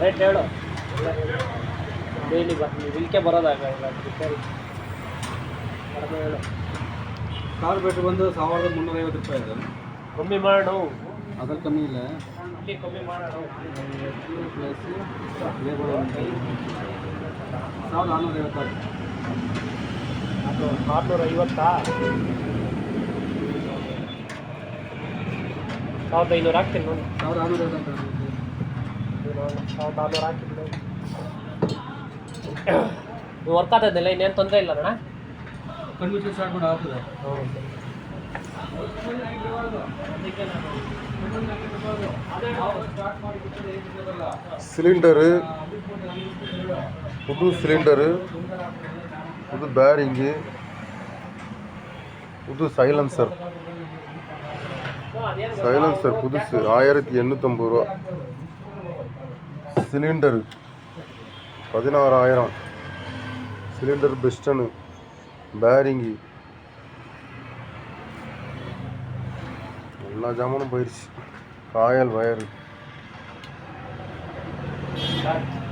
Rate ಹೇಳು. Daily ನೀವು ಇಲ್ಲಿಗೆ ಬರೋದಾಗಲ್ಲ ರಿಪೇರಿ ಕಡಿಮೆ ಹೇಳು. ಕಾರ್ಬೇಟ್ರ್ ಬಂದು 1350 ರೂಪಾಯಿ ಅದು. ಕಮ್ಮಿ ಮಾಡು. ಅದ್ರಲ್ಲಿ ಕಮ್ಮಿ ಇಲ್ಲ. ಇಲ್ಲಿ ಕಮ್ಮಿ ಮಾಡೋಣ. Plus labour 1450. ಅದು 650. 1500 ಹಾಕ್ತೀನಿ ನೋಡಿ. 1650 1600 ಹಾಕಿದ್ದು ನೀವು ವರ್ಕ್ ಆಗ್ತದಿಲ್ಲ, ಇನ್ನೇನು ತೊಂದರೆ ಇಲ್ಲ ಅಣ್ಣ. ಕಣ್ಮುಚ್ಚಿ ಸ್ಟಾರ್ಟ್ ಮಾಡಿ ಆಗ್ತದೆ. ಸಿಲಿಂಡರು, புது சிலிண்டரு, புது பேரிங்கு, புது சைலன்சர் புதுசு 1850 ரூபா. சிலிண்டரு 16,000. சிலிண்டர் பெஸ்டனு, பேரிங்கு எல்லா ஜாமானும் போயிடுச்சு. காயல் வயரு